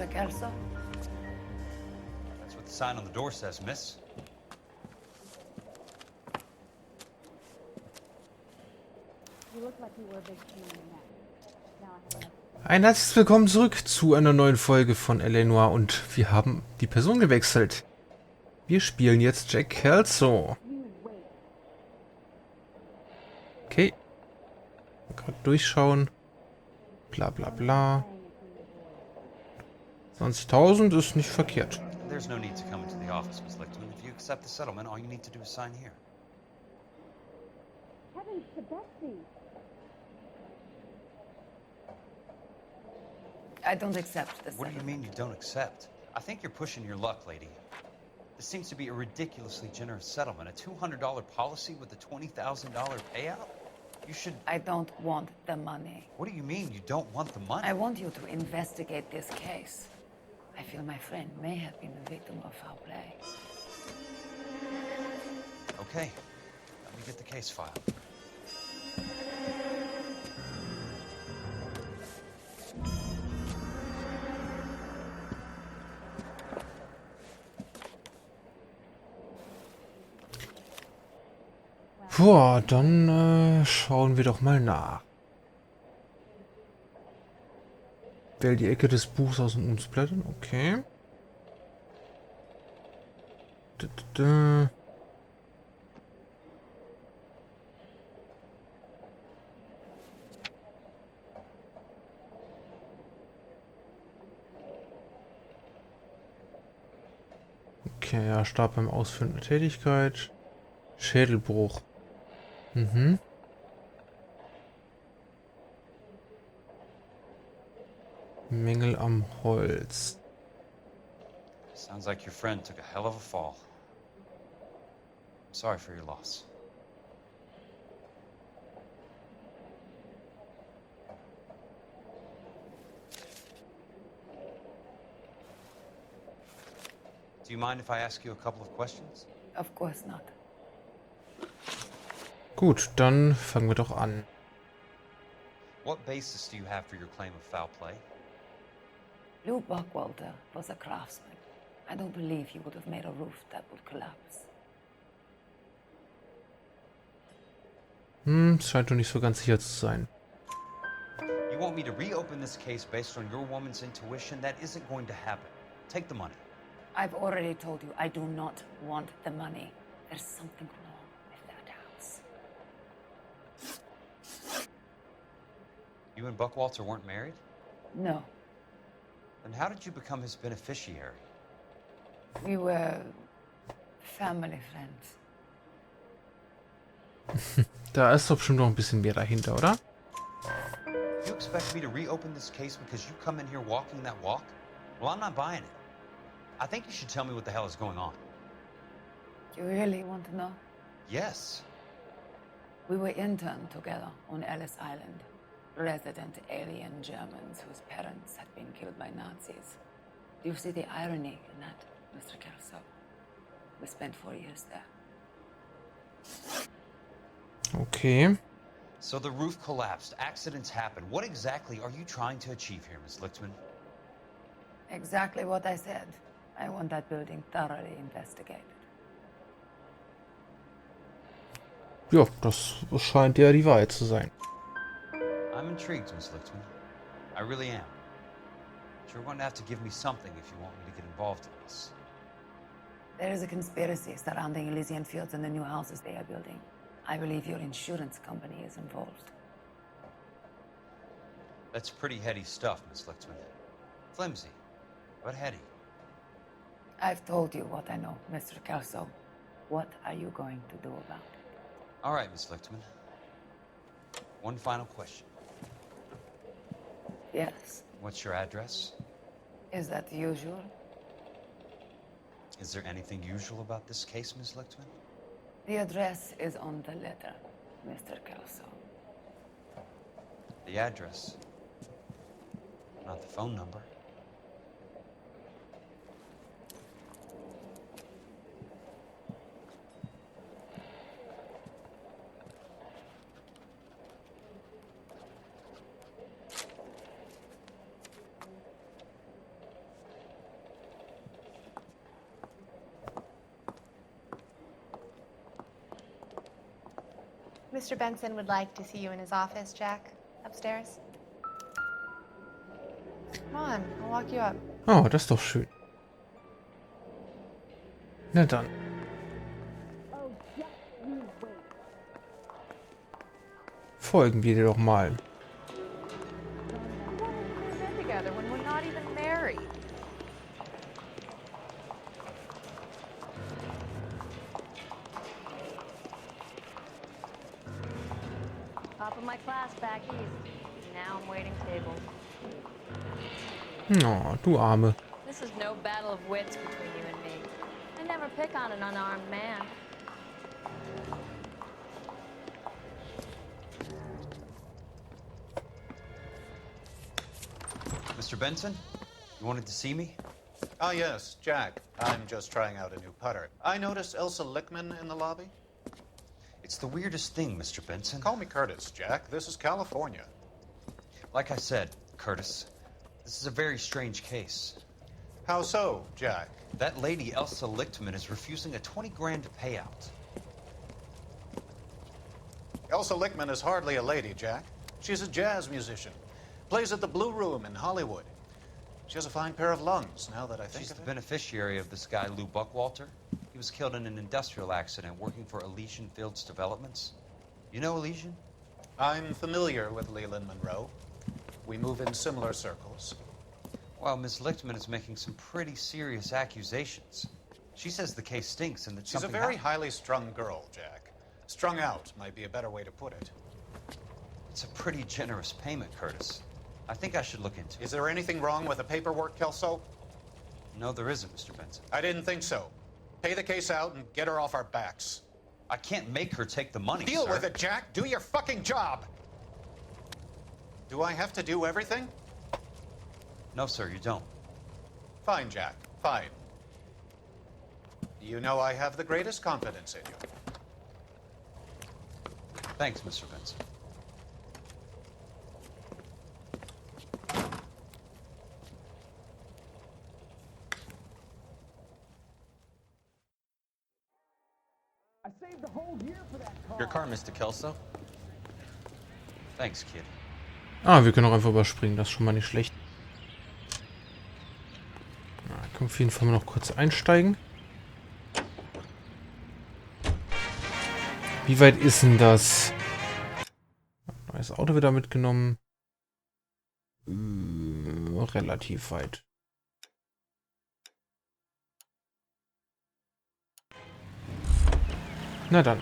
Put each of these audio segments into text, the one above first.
Mr. Kelso? That's what the sign on the door says, miss. You look like you were a big pain in the neck. Now I have enough. Ein herzliches Willkommen zurück zu einer neuen Folge von L.A. Noire und wir haben die Person gewechselt. Wir spielen jetzt Jack Kelso. Okay. Gerade durchschauen. Bla bla bla. 20.000 ist nicht verkehrt. There's no need to come into the office, Miss Lichtman. If you accept the settlement, all you need to do is sign here. Heavens to Betsy! I don't accept this. What do you mean you don't accept? I think you're pushing your luck, lady. This seems to be a ridiculously generous settlement. A $200 policy with a $20,000 payout? You should... I don't want the money. What do you mean you don't want the money? I want you to investigate this case. I feel my friend may have been the victim of foul play. Okay. Let me get the case file. Boah, dann schauen wir doch mal nach. Wähl die Ecke des Buchs aus und umzublättern. Okay. Okay, ja, starb beim Ausführen der Tätigkeit. Schädelbruch. Mhm. Mängel am Holz. Sounds like your friend took a hell of a fall. I'm sorry for your loss. Do you mind if I ask you a couple of questions? Of course not. Gut, dann fangen wir doch an. What basis do you have for your claim of foul play? Lou Buckwalter was a craftsman. I don't believe he would have made a roof that would collapse. Es scheint doch nicht so ganz sicher zu sein. You want me to reopen this case based on your woman's intuition? That isn't going to happen. Take the money. I've already told you I do not want the money. There's something wrong with that house. You and Buckwalter weren't married? No, Then how did you become his beneficiary? we were family friends. Da ist doch bestimmt noch ein bisschen mehr dahinter, oder? You expect me to reopen this case because you come in here walking that walk? Well, I'm not buying it. I think you should tell me what the hell is going on. You really want to know? Yes. We were interned together on Ellis Island. Resident alien Germans whose parents had been killed by Nazis. Do you see the irony in that, Mr. Kelso? We spent 4 years there. Okay. So the roof collapsed, accidents happen. What exactly are you trying to achieve here, Miss Lichtman? Exactly what I said. I want that building thoroughly investigated. Ja, das scheint ja die Wahrheit zu sein. I'm intrigued, Miss Lichtman. I really am. But you're going to have to give me something if you want me to get involved in this. There is a conspiracy surrounding Elysian Fields and the new houses they are building. I believe your insurance company is involved. That's pretty heady stuff, Miss Lichtman. Flimsy, but heady. I've told you what I know, Mr. Kelso. What are you going to do about it? All right, Miss Lichtman. One final question. Yes. What's your address? Is that usual? Is there anything usual about this case, Miss Lichtman? The address is on the letter, Mr. Kelso. The address, not the phone number. Mr. Benson would like to see you in his office, Jack. Upstairs. Come on, I'll walk you up. Oh, das ist doch schön. Na dann. Folgen wir dir doch mal. Together when we're not even married. Top of my class back east. Now I'm waiting table. Oh, du Arme. This is no battle of wits between you and me. I never pick on an unarmed man. Mr. Benson, you wanted to see me? Ah, yes, Jack. I'm just trying out a new putter. I noticed Elsa Lickman in the lobby. It's the weirdest thing, Mr. Benson. Call me Curtis, Jack. This is California. Like I said, Curtis, this is a very strange case. How so, Jack? That lady, Elsa Lichtman, is refusing a 20 grand payout. Elsa Lickman is hardly a lady, Jack. She's a jazz musician. Plays at the Blue Room in Hollywood. She has a fine pair of lungs, now that I think She's of the it. beneficiary of this guy, Lou Buckwalter. He was killed in an industrial accident working for Elysian Fields Developments. You know Elysian? I'm familiar with Leland Monroe. We move in similar circles. Well, Miss Lichtman is making some pretty serious accusations. She says the case stinks and that She's a something very happened. highly strung girl, Jack. Strung out might be a better way to put it. It's a pretty generous payment, Curtis. I think I should look into it. Is there anything wrong with the paperwork, Kelso? No, there isn't, Mr. Benson. I didn't think so. Pay the case out and get her off our backs. I can't make her take the money, Deal sir. with it, Jack. Do your fucking job. Do I have to do everything? No, sir, you don't. Fine, Jack. Fine. You know I have the greatest confidence in you. Thanks, Mr. Benson. Your car, Mr. Kelso. Thanks, kid. Ah, wir können auch einfach überspringen. Das ist schon mal nicht schlecht. Na, können wir auf jeden Fall mal noch kurz einsteigen. Wie weit ist denn das? Neues Auto wieder mitgenommen. Relativ weit. Na dann.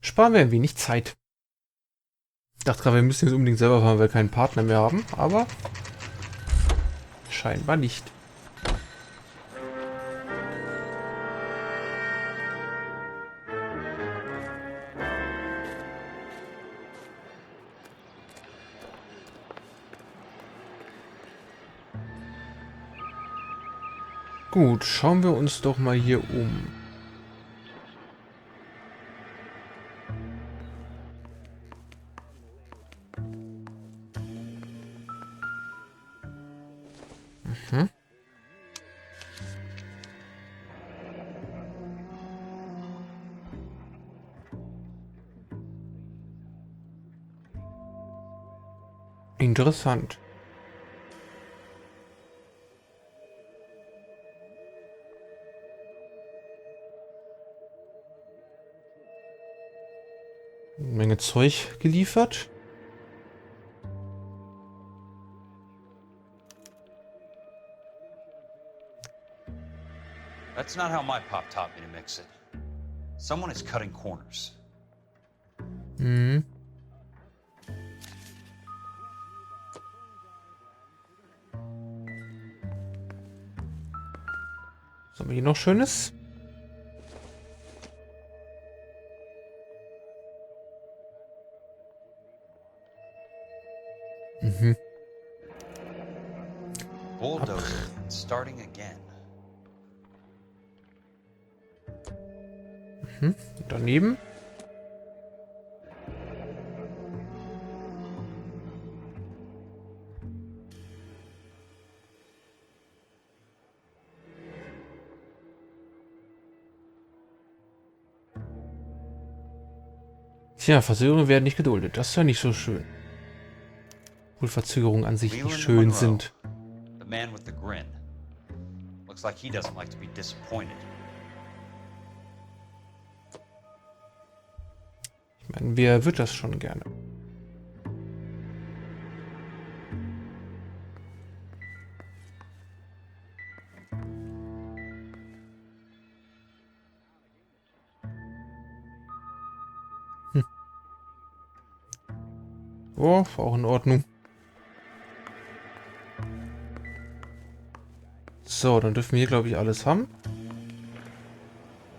Sparen wir ein wenig Zeit. Ich dachte gerade, wir müssen jetzt unbedingt selber fahren, weil wir keinen Partner mehr haben, aber scheinbar nicht. Gut, schauen wir uns doch mal hier um. Mhm. Interessant. Menge Zeug geliefert. That's not how my pop taught me to mix it. Someone is cutting corners. Mhm. Was haben wir hier noch Schönes? Mhm. Bulldozer starting again. Mhm. Daneben. Tja, Verzögerungen werden nicht geduldet. Das ist ja nicht so schön. Obwohl Verzögerungen an sich nicht schön sind. The man with the grin. Looks like he doesn't like to be disappointed. Ich meine, wer wird das schon gerne? Oh, war auch in Ordnung. So, dann dürfen wir hier, glaube ich, alles haben.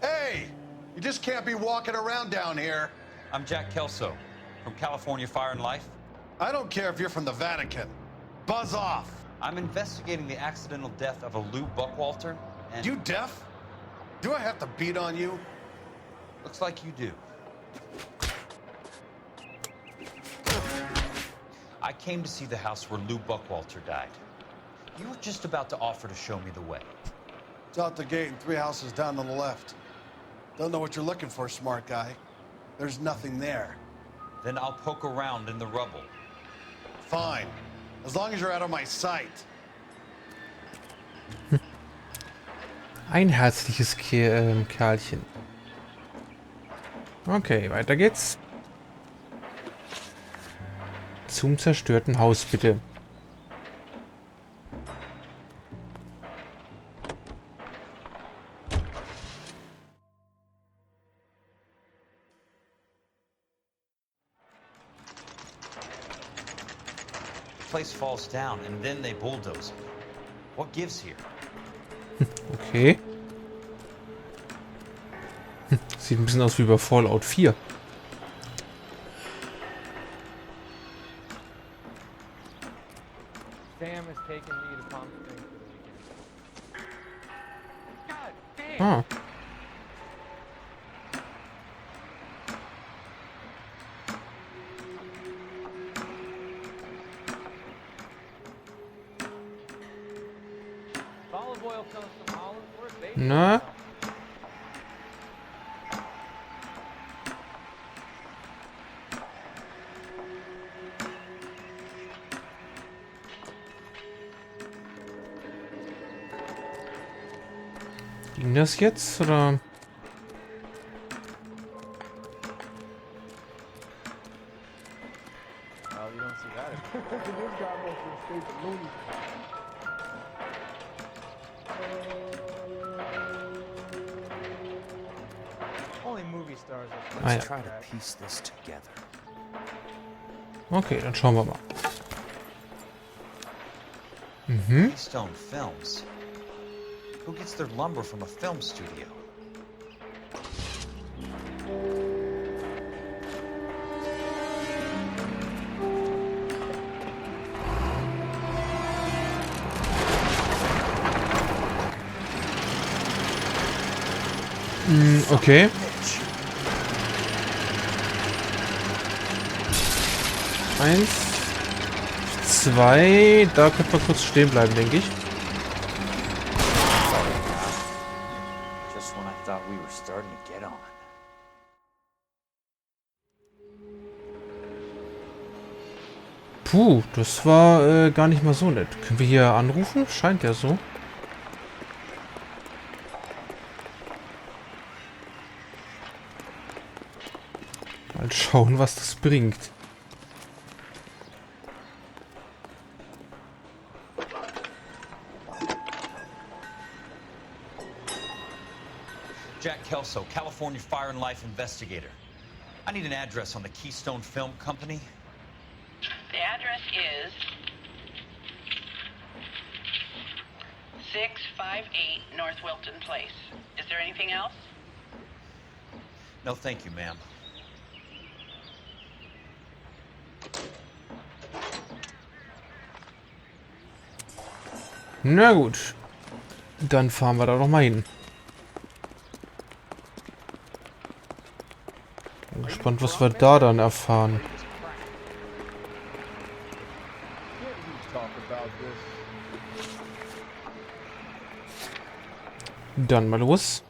Hey! You just can't be walking around down here. I'm Jack Kelso, from California Fire and Life. I don't care if you're from the Vatican. Buzz off! I'm investigating the accidental death of a Lou Buckwalter, and... You deaf? Do I have to beat on you? Looks like you do. I came to see the house where Lou Buckwalter died. You were just about to offer to show me the way. It's out the gate and 3 houses down on the left. Don't know what you're looking for, smart guy. There's nothing there. Then I'll poke around in the rubble. Fine. As long as you're out of my sight. Ein herzliches Kerlchen. Okay, weiter geht's. Zum zerstörten Haus, bitte. The place falls down and then they bulldoze it. What gives here? Okay. Sieht ein bisschen aus wie bei Fallout 4. Sam has taken me to Palm Springs for the weekend. God damn! Ah. Olive oil comes from Holland. Where's baby? Na? Ging das jetzt, oder? Oh, you don't see that. This guy must have stayed for movies. Only movie stars are Ah, ja. Try to piece this together. Okay, dann schauen wir mal. Mhm. Keystone Films. Who gets their lumber from a film studio? Okay. Eins, zwei, da könnte man kurz stehen bleiben, denke ich. Just when I thought we were starting to get on. Puh, das war gar nicht mal so nett. Können wir hier anrufen? Scheint ja so. Mal schauen, was das bringt. Jack Kelso, California Fire and Life investigator. I need an address on the Keystone Film Company. The address is 658 North Wilton Place. Is there anything else? No, thank you, ma'am. Na gut. Dann fahren wir da doch mal hin. Bin gespannt, was wir da dann erfahren. Dann mal los.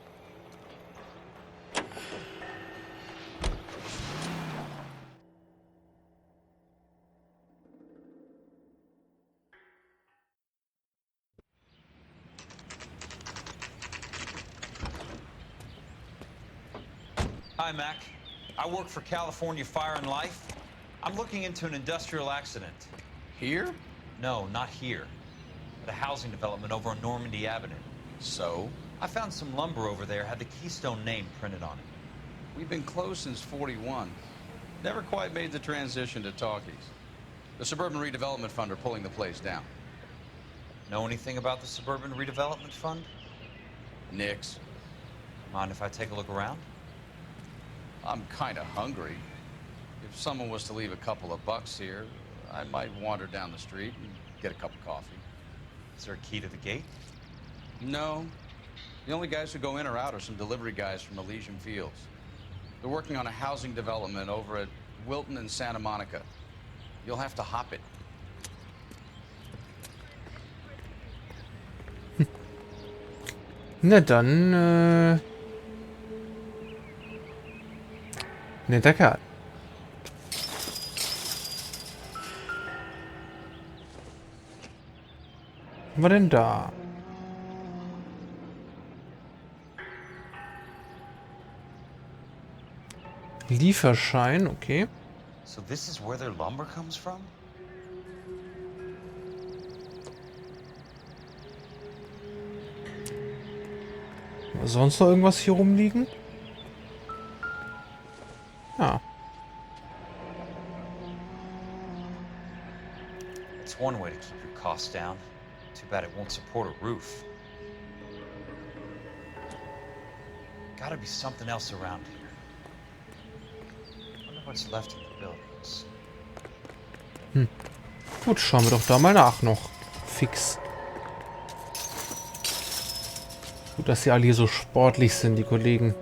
Hi, Mac. I work for California Fire and Life. I'm looking into an industrial accident. Here? No, not here. At a housing development over on Normandy Avenue. So? I found some lumber over there, had the Keystone name printed on it. We've been closed since '41. Never quite made the transition to talkies. The Suburban Redevelopment Fund are pulling the place down. Know anything about the Suburban Redevelopment Fund? Nix. Mind if I take a look around? I'm kind of hungry. If someone was to leave a couple of bucks here, I might wander down the street and get a cup of coffee. Is there a key to the gate? No. The only guys who go in or out are some delivery guys from Elysian Fields. They're working on a housing development over at Wilton and Santa Monica. You'll have to hop it. Na dann, netter Kerl. Was war denn da? Lieferschein, okay. So this is where their lumber comes from? Sonst noch irgendwas hier rumliegen? Ja. It's one way to keep your costs down. Too bad it won't support a roof. Gotta be something else around here. Wonder what's left in the buildings. Gut, schauen wir doch da mal nach noch. Fix. Gut, dass sie alle hier so sportlich sind, die Kollegen.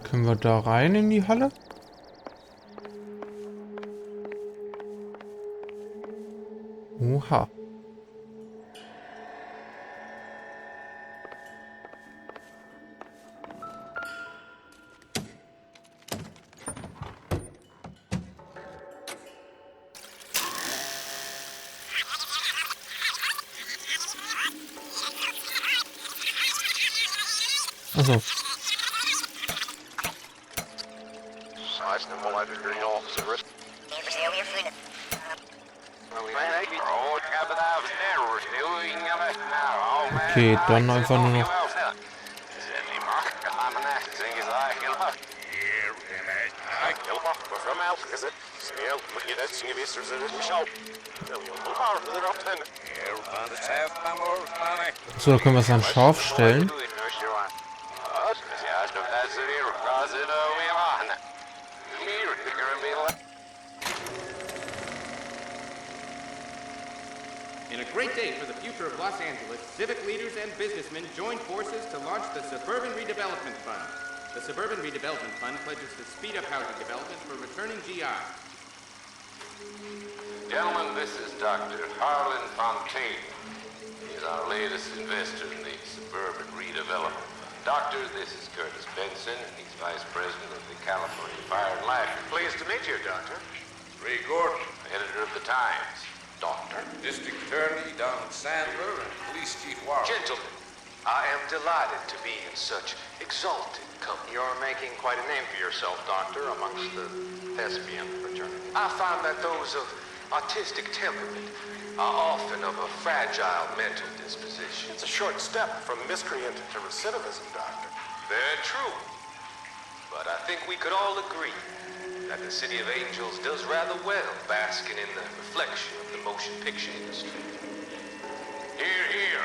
Können wir da rein in die Halle? Oha. Also. Okay, dann einfach nur noch. So, da können wir es dann scharf stellen. In a great day for the future of Los Angeles, civic leaders and businessmen joined forces to launch the Suburban Redevelopment Fund. The Suburban Redevelopment Fund pledges to speed up housing development for returning GI. Gentlemen, this is Dr. Harlan Fontaine. He's our latest investor in the Suburban Redevelopment Fund. Doctor, this is Curtis Benson, and he's Vice President of the California Fire and Life. Pleased to meet you, Doctor. Ray Gordon, editor of the Times. Doctor. District Attorney Donald Sandler and Police Chief Warren. Gentlemen, I am delighted to be in such exalted company. You're making quite a name for yourself, Doctor, amongst the thespian fraternity. I find that those of artistic temperament are often of a fragile mental disposition. It's a short step from miscreant to recidivism, Doctor. Very true. But I think we could all agree that the City of Angels does rather well basking in the reflection of the motion picture industry. Hear, hear.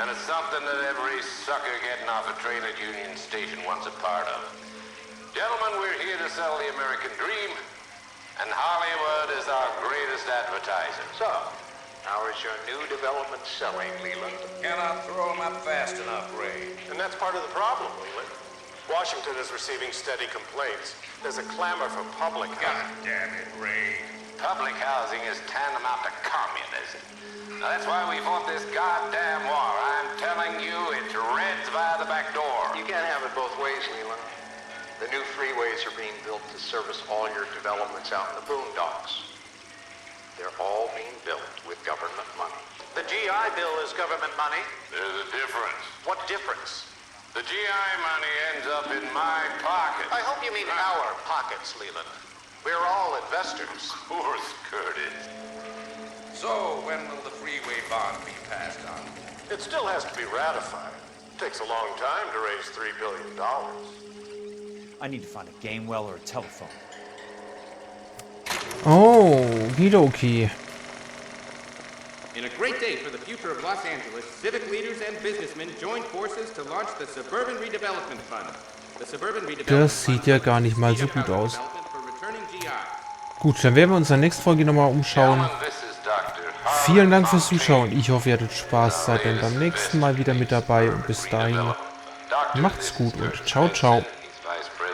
And it's something that every sucker getting off a train at Union Station wants a part of. Gentlemen, we're here to sell the American dream, and Hollywood is our greatest advertiser. So, how is your new development selling, Leland? Cannot throw them up fast enough, Ray. And that's part of the problem, Leland. Washington is receiving steady complaints. There's a clamor for public housing. God damn it, Ray. Public housing is tantamount to communism. Now, that's why we fought this goddamn war. I'm telling you, it's Reds via the back door. You can't have it both ways, Leland. The new freeways are being built to service all your developments out in the boondocks. They're all being built with government money. The GI Bill is government money. There's a difference. What difference? The GI money ends up in my pocket. I hope you mean our pockets, Leland. We're all investors. Of course, Curtis. So, when will the freeway bond be passed on? It still has to be ratified. Takes a long time to raise $3 billion. I need to find a game well or a telephone. Oh, Hidoki. In a great day for the future of Los Angeles, civic leaders and businessmen joined forces to launch the Suburban Redevelopment Fund. The Suburban Redevelopment Das sieht ja gar nicht mal so gut aus. for returning GI. Gut, dann werden wir uns in der nächsten Folge nochmal umschauen. Vielen Dank fürs Zuschauen. Ich hoffe, ihr hattet Spaß. Seid dann beim nächsten Mal wieder mit dabei. Und bis dahin, macht's gut und ciao, ciao.